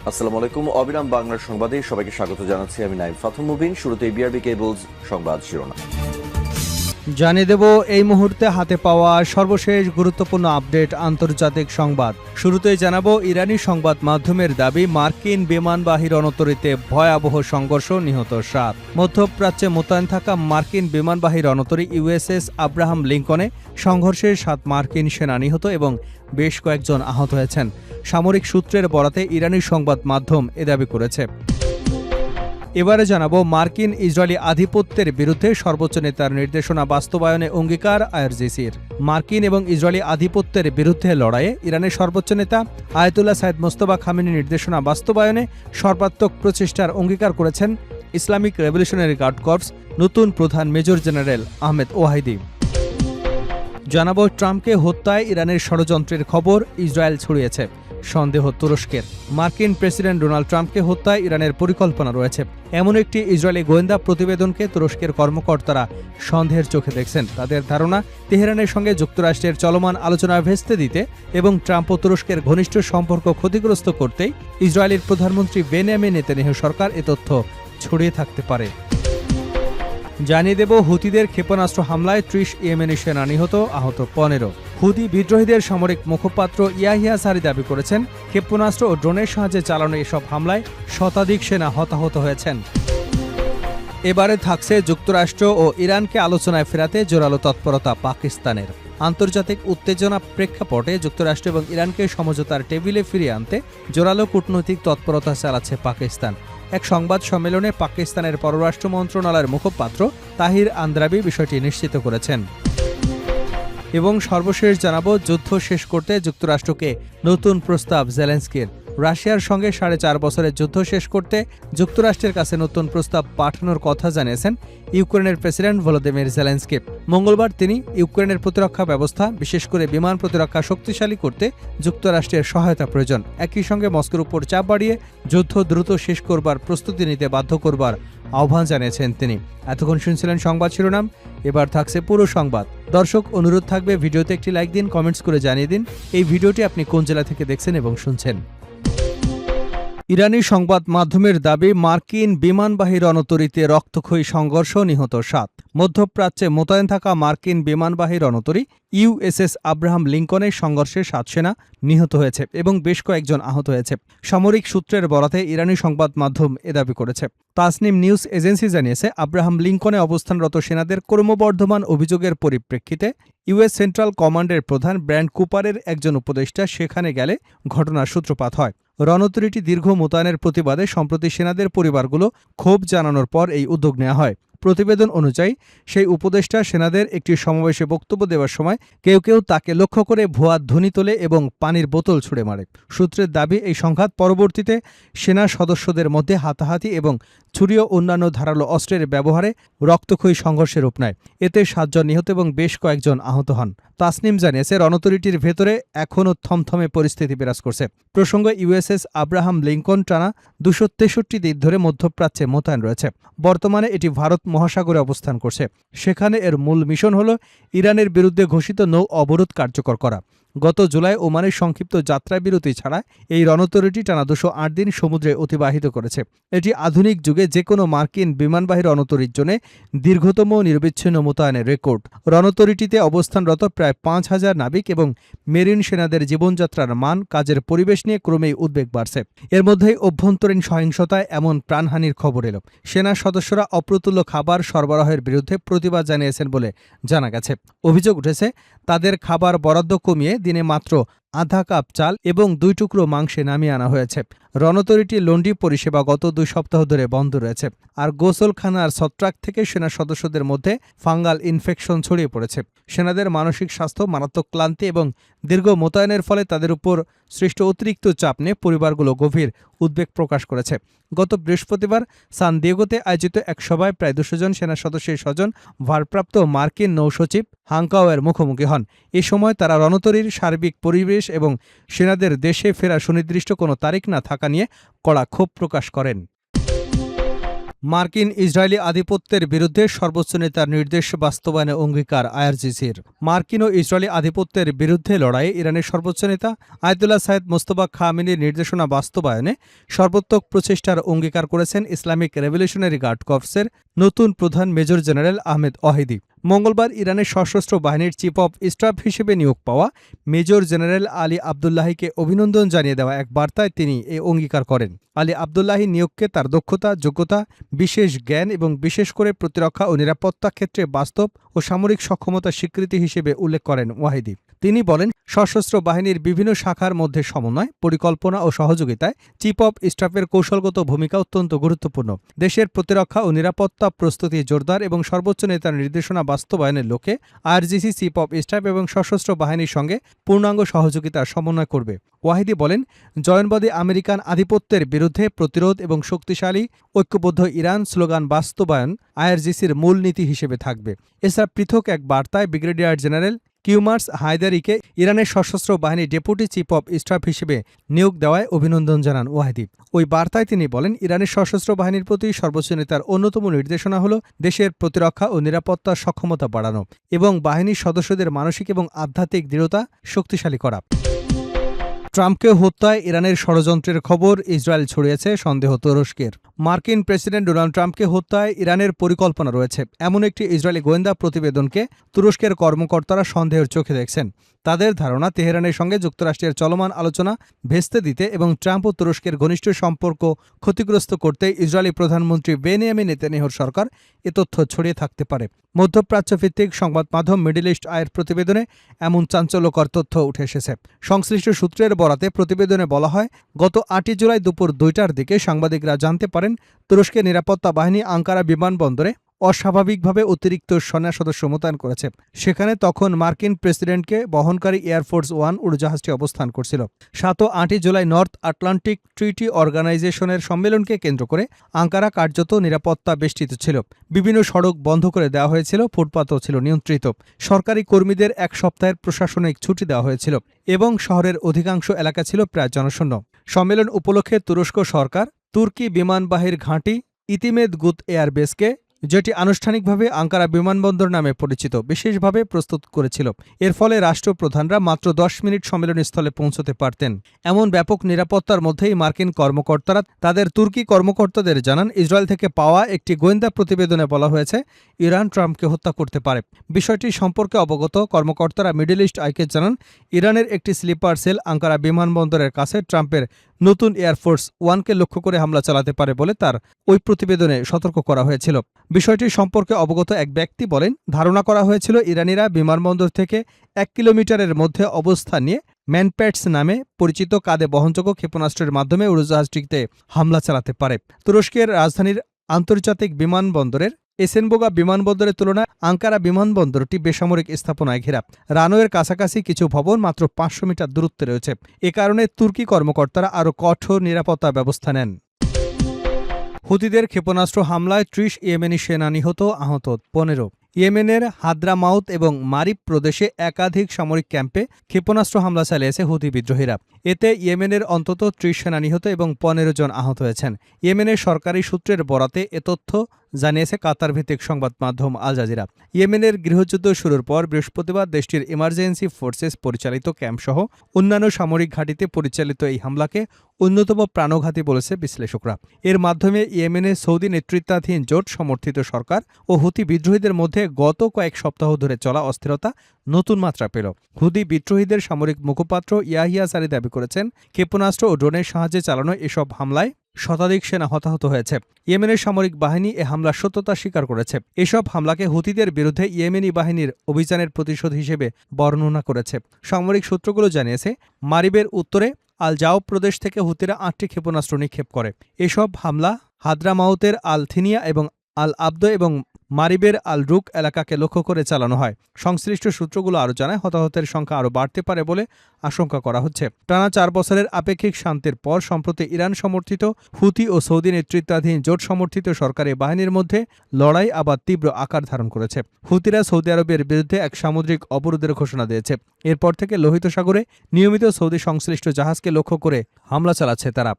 আসসালামু আলাইকুম। অবিরাম বাংলার সংবাদে সবাইকে স্বাগত জানাচ্ছি। আমি নাইম ফাথুম মুবিন। শুরুতে বিআরবি কেবলস সংবাদ শিরোনাম জানিয়ে দেব এই মুহূর্তে হাতে পাওয়া সর্বশেষ গুরুত্বপূর্ণ আপডেট আন্তর্জাতিক সংবাদ। শুরুতেই জানাবো ইরানি সংবাদ মাধ্যমের দাবি মার্কিন বিমানবাহী রণতরীতে ভয়াবহ সংঘর্ষ, নিহত 7। মধ্যপ্রাচ্যে মোতায়েন থাকা মার্কিন বিমানবাহী রণতরী ইউএসএস আব্রাহাম লিঙ্কনে সংঘর্ষে 7 মার্কিন সেনা নিহত এবং বেশ কয়েকজন আহত হয়েছেন। সামরিক সূত্রের বরাতে ইরানি সংবাদ মাধ্যম এ দাবি করেছে। এবারে জানাবো মার্কিন ইসরায়েলি আধিপত্যের বিরুদ্ধে সর্বোচ্চ নেতার নির্দেশনা বাস্তবায়নে অঙ্গীকার আইআরজিসির। মার্কিন এবং ইসরায়েলি আধিপত্যের বিরুদ্ধে লড়াইয়ে ইরানের সর্বোচ্চ নেতা আয়াতুল্লাহ সাইদ মোস্তফা খামেনির নির্দেশনা বাস্তবায়নে সর্বাত্মক প্রচেষ্টার অঙ্গীকার করেছেন ইসলামিক রেভলিউশনারি গার্ড কর্পস নতুন প্রধান মেজর জেনারেল আহমেদ ওয়াহিদি। জানাবো ট্রাম্পকে হত্যায় ইরানের ষড়যন্ত্রের খবর ইসরায়েল ছড়িয়েছে। সন্দেহ তুরস্কের। মার্কিন প্রেসিডেন্ট ডোনাল্ড ট্রাম্পকে হত্যায় ইরানের পরিকল্পনা রয়েছে এমন একটি ইসরায়েলি গোয়েন্দা প্রতিবেদনকে তুরস্কের কর্মকর্তারা সন্দেহের চোখে দেখছেন। তাদের ধারণা তেহরানের সঙ্গে যুক্তরাষ্ট্রের চলমান আলোচনা ভেস্তে দিতে এবং ট্রাম্প ও তুরস্কের ঘনিষ্ঠ সম্পর্ক ক্ষতিগ্রস্ত করতেই ইসরায়েলের প্রধানমন্ত্রী বেনিয়ামিন নেতানিয়াহু সরকার এ তথ্য ছড়িয়ে থাকতে পারে। জানিয়ে দেব হুতিদের ক্ষেপণাস্ত্র হামলায় 30 ইয়েমেনি সেনা নিহত, আহত 15। হুতি বিদ্রোহীদের সামরিক মুখপাত্র ইয়াহিয়া সারি দাবি করেছেন ক্ষেপণাস্ত্র ও ড্রোনের সাহায্যে চালানো এসব হামলায় শতাধিক সেনা হতাহত হয়েছেন। এবারে থাকছে যুক্তরাষ্ট্র ও ইরানকে আলোচনায় ফেরাতে জোরালো তৎপরতা পাকিস্তানের। আন্তর্জাতিক উত্তেজনা প্রেক্ষাপটে যুক্তরাষ্ট্র এবং ইরানকে সমঝোতার টেবিলে ফিরিয়ে আনতে জোরালো কূটনৈতিক তৎপরতা চালাচ্ছে পাকিস্তান। এক সংবাদ সম্মেলনে পাকিস্তানের পররাষ্ট্র মন্ত্রণালয়ের মুখপাত্র তাহির আন্দ্রাবি বিষয়টি নিশ্চিত করেছেন। এবং সর্বশেষ জানাবো যুদ্ধ শেষ করতে যুক্তরাষ্ট্রকে নতুন প্রস্তাব জেলেনস্কির। রাশিয়ার সঙ্গে 4.5 বছরের যুদ্ধ শেষ করতে যুক্তরাষ্ট্রের কাছে নতুন প্রস্তাব পাঠানোর কথা জানিয়েছেন ইউক্রেনের প্রেসিডেন্ট ভলোদিমির জেলেনস্কি। মঙ্গলবার তিনি ইউক্রেনের প্রতিরক্ষা ব্যবস্থা, বিশেষ করে বিমান প্রতিরক্ষা শক্তিশালী করতে যুক্তরাষ্ট্রের সহায়তা প্রয়োজন। একই সঙ্গে মস্কোর উপর চাপ বাড়িয়ে যুদ্ধ দ্রুত শেষ করবার প্রস্তুতি নিতে বাধ্য করবার আহ্বান জানিয়েছেন তিনি। এতক্ষণ শুনছিলেন সংবাদ শিরোনাম, এবার থাকছে পুরো সংবাদ। দর্শক, অনুরোধ থাকবে ভিডিওতে একটি লাইক দিন, কমেন্টস করে জানিয়ে দিন এই ভিডিওটি আপনি কোন জেলা থেকে দেখছেন এবং শুনছেন। ইরানি সংবাদ মাধ্যমের দাবি মার্কিন বিমানবাহী রণতরীতে রক্তক্ষয়ী সংঘর্ষ, নিহত 7। মধ্যপ্রাচ্যে মোতায়েন থাকা মার্কিন বিমানবাহী রণতরী ইউএসএস আব্রাহাম লিঙ্কনের সংঘর্ষে 7 সেনা নিহত হয়েছে এবং বেশ কয়েকজন আহত হয়েছে। সামরিক সূত্রের বরাতে ইরানি সংবাদ মাধ্যম এ দাবি করেছে। তাসনিম নিউজ এজেন্সি জানিয়েছে আব্রাহাম লিঙ্কনে অবস্থানরত সেনাদের ক্রমবর্ধমান অভিযোগের পরিপ্রেক্ষিতে ইউএস সেন্ট্রাল কমান্ডের প্রধান ব্র্যান্ড কুপারের একজন উপদেষ্টা সেখানে গেলে ঘটনার সূত্রপাত হয়। রণতরীটি দীর্ঘ মোতায়েনের প্রতিবাদে সম্প্রতি সেনাদের পরিবারগুলো ক্ষোভ জানানোর পর এই উদ্যোগ নেওয়া হয়। প্রতিবেদন অনুযায়ী সেই উপদেষ্টা সেনাদের একটি সমাবেশে বক্তব্য দেওয়ার সময় কেউ কেউ তাকে লক্ষ্য করে ভুয়া ধ্বনি তোলে এবং পানির বোতল ছুড়ে মারে। সূত্রের দাবি এই সংঘাত পরবর্তীতে সেনা সদস্যদের মধ্যে হাতাহাতি এবং ছুরি ও অন্যান্য ধারালো অস্ত্রের ব্যবহারে রক্তক্ষয়ী সংঘর্ষের রূপ নেয়। এতে 7 জন নিহত এবং বেশ কয়েকজন আহত হন। তাসনিম জানিয়েছে রণতরীটির ভেতরে এখনও থমথমে পরিস্থিতি বিরাজ করছে। প্রসঙ্গে ইউএসএস আব্রাহাম লিঙ্কন টানা 263 দিন ধরে মধ্যপ্রাচ্যে মোতায়েন রয়েছে। বর্তমানে এটি ভারত মহাসাগরে অবস্থান করছে। সেখানে এর মূল মিশন হল ইরানের বিরুদ্ধে ঘোষিত নৌ অবরোধ কার্যকর করা। গত জুলাই ওমানের সংক্ষিপ্ত যাত্রাবিরতি ছাড়া এই রণতরীটি টানা 208 দিন সমুদ্রে অতিবাহিত করেছে। এটি আধুনিক যুগে যে কোনো মার্কিন বিমানবাহী রণতরীর জন্য দীর্ঘতম নিরবিচ্ছিন্ন মোতায়েনের রেকর্ড। রণতরীটিতে অবস্থানরত প্রায় 5000 নাবিক এবং মেরিন সেনাদের জীবনযাত্রার মান, কাজের পরিবেশ নিয়ে ক্রমেই উদ্বেগ বাড়ছে। এর মধ্যেই অভ্যন্তরীণ সহিংসতায় এমন প্রাণহানির খবর এলো। সেনা সদস্যরা অপ্রতুল্য খাবার সরবরাহের বিরুদ্ধে প্রতিবাদ জানিয়েছেন বলে জানা গেছে। অভিযোগ উঠেছে তাদের খাবার বরাদ্দ কমিয়ে দিনে মাত্র আধা কাপ চাল এবং 2 টুকরো মাংসে নামিয়ে আনা হয়েছে। রণতরীটি লন্ড্রি পরিষেবা গত 2 সপ্তাহ ধরে বন্ধ রয়েছে। আর গোসলখানার ছত্রাক থেকে সেনা সদস্যদের মধ্যে ফাঙ্গাল ইনফেকশন ছড়িয়ে পড়েছে। সেনাদের মানসিক স্বাস্থ্য, মারাত্মক ক্লান্তি এবং দীর্ঘ মোতায়েনের ফলে তাদের উপর সৃষ্ট অতিরিক্ত চাপ নিয়ে পরিবারগুলো গভীর উদ্বেগ প্রকাশ করেছে। গত বৃহস্পতিবার সান দিয়েগোতে আয়োজিত এক সভায় প্রায় 200 জন সেনা সদস্যের স্বজন ভারপ্রাপ্ত মার্কিন নৌসচিব হাংকাওয়ের মুখোমুখি হন। এ সময় তারা রণতরীর সার্বিক পরিবেশ এবং সেনাদের দেশে ফেরা সুনির্দিষ্ট কোনো তারিখ না থাকা নিয়ে কড়া ক্ষোভ প্রকাশ করেন। মার্কিন ইসরায়েলি আধিপত্যের বিরুদ্ধে সর্বোচ্চ নেতার নির্দেশ বাস্তবায়নে অঙ্গীকার আইআরজিসির। মার্কিন ও ইসরায়েলি আধিপত্যের বিরুদ্ধে লড়াইয়ে ইরানের সর্বোচ্চ নেতা আয়াতুল্লাহ সাইয়েদ মোস্তফা খামেনির নির্দেশনা বাস্তবায়নে সর্বোত্তক প্রচেষ্টার অঙ্গীকার করেছেন ইসলামিক রেভলিউশনারি গার্ড কর্পসের নতুন প্রধান মেজর জেনারেল আহমেদ ওয়াহিদি। মঙ্গলবার ইরানের সশস্ত্র বাহিনীর চিফ অব স্টাফ হিসেবে নিয়োগ পাওয়া মেজর জেনারেল আলী আবদুল্লাহিকে অভিনন্দন জানিয়ে দেওয়া এক বার্তায় তিনি এ অঙ্গীকার করেন। আলী আবদুল্লাহি নিয়োগকে তার দক্ষতা, যোগ্যতা, বিশেষ জ্ঞান এবং বিশেষ করে প্রতিরক্ষা ও নিরাপত্তা ক্ষেত্রে বাস্তব ও সামরিক সক্ষমতার স্বীকৃতি হিসেবে উল্লেখ করেন ওয়াহিদি। তিনি বলেন, সশস্ত্র বাহিনীর বিভিন্ন শাখার মধ্যে সমন্বয়, পরিকল্পনা ও সহযোগিতায় চিফ অব স্টাফের কৌশলগত ভূমিকা অত্যন্ত গুরুত্বপূর্ণ। দেশের প্রতিরক্ষা ও নিরাপত্তা প্রস্তুতি জোরদার এবং সর্বোচ্চ নেতার নির্দেশনা বাস্তবায়নের লক্ষ্যে আইআরজিসি চিফ অব স্টাফ এবং সশস্ত্র বাহিনীর সঙ্গে পূর্ণাঙ্গ সহযোগিতার সমন্বয় করবে। ওয়াহিদি বলেন, জয়নবাদী আমেরিকান আধিপত্যের বিরুদ্ধে প্রতিরোধ এবং শক্তিশালী ঐক্যবদ্ধ ইরান স্লোগান বাস্তবায়ন আইআরজিসির মূলনীতি হিসেবে থাকবে। এছাড়া পৃথক এক বার্তায় ব্রিগেডিয়ার জেনারেল কিউমার্স হায়দারিকে ইরানের সশস্ত্র বাহিনীর ডেপুটি চিফ অব স্টাফ হিসেবে নিয়োগ দেওয়ায় অভিনন্দন জানান ওয়াহিদি। ওই বার্তায় তিনি বলেন, ইরানের সশস্ত্র বাহিনীর প্রতি সর্বোচ্চ নেতার অন্যতম নির্দেশনা হল দেশের প্রতিরক্ষা ও নিরাপত্তার সক্ষমতা বাড়ানো এবং বাহিনীর সদস্যদের মানসিক এবং আধ্যাত্মিক দৃঢ়তা শক্তিশালী করা। ট্রাম্পকে হত্যায় ইরানের ষড়যন্ত্রের খবর ইসরায়েল ছড়িয়েছে সন্দেহ তুরস্কের। মার্কিন প্রেসিডেন্ট ডোনাল্ড ট্রাম্পকে হত্যায় ইরানের পরিকল্পনা রয়েছে এমন একটি ইসরায়েলি গোয়েন্দা প্রতিবেদনকে তুরস্কের কর্মকর্তারা সন্দেহের চোখে দেখছেন। তাদের ধারণা, তেহরানের সঙ্গে যুক্তরাষ্ট্রের চলমান আলোচনা ভেস্তে দিতে এবং ট্রাম্প ও তুরস্কের ঘনিষ্ঠ সম্পর্ক ক্ষতিগ্রস্ত করতে ইসরায়েলি প্রধানমন্ত্রী বেনিয়ামিন নেতানিয়াহুর সরকার এ তথ্য ছড়িয়ে থাকতে পারে। মধ্যপ্রাচ্যভিত্তিক সংবাদ মাধ্যম মিডল ইস্ট আইয়ের প্রতিবেদনে এমন চাঞ্চল্যকর তথ্য উঠে এসেছে। সংশ্লিষ্ট সূত্রের বরাতে প্রতিবেদনে বলা হয়, গত 8 জুলাই দুপুর 2টার দিকে সাংবাদিকরা জানতে পারেন তুরস্কের নিরাপত্তা বাহিনী আঙ্কারা বিমানবন্দরে অস্বাভাবিকভাবে অতিরিক্ত সেনা সদস্য মোতায়েন করেছে। সেখানে তখন মার্কিন প্রেসিডেন্টকে বহনকারী এয়ারফোর্স 1 উড়োজাহাজটি অবস্থান করছিল। 7 ও 8 জুলাই নর্থ আটলান্টিক ট্রিটি অর্গানাইজেশনের সম্মেলনকে কেন্দ্র করে আঙ্কারা কার্যত নিরাপত্তা বেষ্টিত ছিল। বিভিন্ন সড়ক বন্ধ করে দেওয়া হয়েছিল, ফুটপাতও ছিল নিয়ন্ত্রিত। সরকারি কর্মীদের 1 সপ্তাহের প্রশাসনিক ছুটি দেওয়া হয়েছিল এবং শহরের অধিকাংশ এলাকা ছিল প্রায় জনশূন্য। সম্মেলন উপলক্ষে তুরস্ক সরকার তুর্কি বিমানবাহীর ঘাঁটি ইতিমেদ গুত এয়ারবেসকে, যেটি আনুষ্ঠানিকভাবে আঙ্কারা বিমানবন্দর নামে পরিচিত, বিশেষভাবে প্রস্তুত করেছিল। এর ফলে রাষ্ট্রপ্রধানরা মাত্র 10 মিনিট সম্মেলনস্থলে পৌঁছতে পারতেন। এমন ব্যাপক নিরাপত্তার মধ্যেই মার্কিন কর্মকর্তারা তাদের তুর্কি কর্মকর্তাদের জানান, ইসরায়েল থেকে পাওয়া একটি গোয়েন্দা প্রতিবেদনে বলা হয়েছে ইরান ট্রাম্পকে হত্যা করতে পারে। বিষয়টি সম্পর্কে অবগত কর্মকর্তারা মিডল ইস্ট আইকে জানান, ইরানের একটি স্লিপার সেল আঙ্কারা বিমানবন্দরের কাছে ট্রাম্পের নতুন এয়ারফোর্স 1কে লক্ষ্য করে হামলা চালাতে পারে বলে তার ওই প্রতিবেদনে সতর্ক করা হয়েছিল। বিষয়টি সম্পর্কে অবগত এক ব্যক্তি বলেন, ধারণা করা হয়েছিল ইরানিরা বিমানবন্দর থেকে 1 কিলোমিটারের মধ্যে অবস্থান নিয়ে ম্যানপ্যাডস নামে পরিচিত কাঁধে বহনযোগ্য ক্ষেপণাস্ত্রের মাধ্যমে উড়োজাহাজটিতে হামলা চালাতে পারে। তুরস্কের রাজধানীর আন্তর্জাতিক বিমানবন্দরের এসেনবোগা বিমানবন্দরের তুলনায় আঙ্কারা বিমানবন্দরটি বেসামরিক স্থাপনায় ঘেরা। রানওয়ের কাছাকাছি কিছু ভবন মাত্র 500 মিটার দূরত্বে রয়েছে। এ কারণে তুর্কি কর্মকর্তারা আরও কঠোর নিরাপত্তা ব্যবস্থা নেন। হুতিদের ক্ষেপণাস্ত্র হামলায় 30 ইয়েমেনি সেনা নিহত, আহত 15। ইয়েমেনের হাদ্রামাউত এবং মারিব প্রদেশে একাধিক সামরিক ক্যাম্পে ক্ষেপণাস্ত্র হামলা চালিয়েছে হুতি বিদ্রোহীরা। এতে ইয়েমেনের অন্তত 30 সেনা নিহত এবং 15 জন আহত হয়েছেন। ইয়েমেনের সরকারি সূত্রের বরাতে এ তথ্য জানিয়েছে কাতার ভিত্তিক সংবাদ মাধ্যম আল জাজিরা। ইয়েমেনের গৃহযুদ্ধ শুরুর পর বৃহস্পতিবার দেশটির ইমার্জেন্সি ফোর্সেস পরিচালিত ক্যাম্পসহ অন্যান্য সামরিক ঘাঁটিতে পরিচালিত এই হামলাকে অন্যতম প্রাণঘাতী বলেছে বিশ্লেষকরা। এর মাধ্যমে ইয়েমেনে সৌদি নেতৃত্বাধীন জোট সমর্থিত সরকার ও হুতি বিদ্রোহীদের মধ্যে গত কয়েক সপ্তাহ ধরে চলা অস্থিরতা নতুন মাত্রা পেল। হুতি বিদ্রোহীদের সামরিক মুখপাত্র ইয়াহিয়া সারি দাবি করেছেন, ক্ষেপণাস্ত্র ও ড্রোনের সাহায্যে চালানো এসব হামলায় শতাধিক সেনা হতাহত হয়েছে। ইয়েমেনের সামরিক বাহিনী এ হামলার সত্যতা স্বীকার করেছে। এসব হামলাকে হুতিদের বিরুদ্ধে ইয়েমেনি বাহিনীর অভিযানের প্রতিশোধ হিসেবে বর্ণনা করেছে। সামরিক সূত্রগুলো জানিয়েছে, মারিবের উত্তরে আল জাওব প্রদেশ থেকে হুতিরা 8টি ক্ষেপণাস্ত্র নিক্ষেপ করে। এসব হামলা হাদ্রামাউতের আল থিনিয়া এবং আল আবদ এবং মারিবের আল রুক এলাকাকে লক্ষ্য করে চালানো হয়। সংশ্লিষ্ট সূত্রগুলো আরও জানায়, হতাহতের সংখ্যা আরও বাড়তে পারে বলে আশঙ্কা করা হচ্ছে। টানা 4 বছরের আপেক্ষিক শান্তির পর সম্প্রতি ইরান সমর্থিত হুতি ও সৌদি নেতৃত্বাধীন জোট সমর্থিত সরকারি বাহিনীর মধ্যে লড়াই আবার তীব্র আকার ধারণ করেছে। হুতিরা সৌদি আরবের বিরুদ্ধে এক সামুদ্রিক অবরোধের ঘোষণা দিয়েছে। এরপর থেকে লোহিত সাগরে নিয়মিত সৌদি সংশ্লিষ্ট জাহাজকে লক্ষ্য করে হামলা চালাচ্ছে তারা।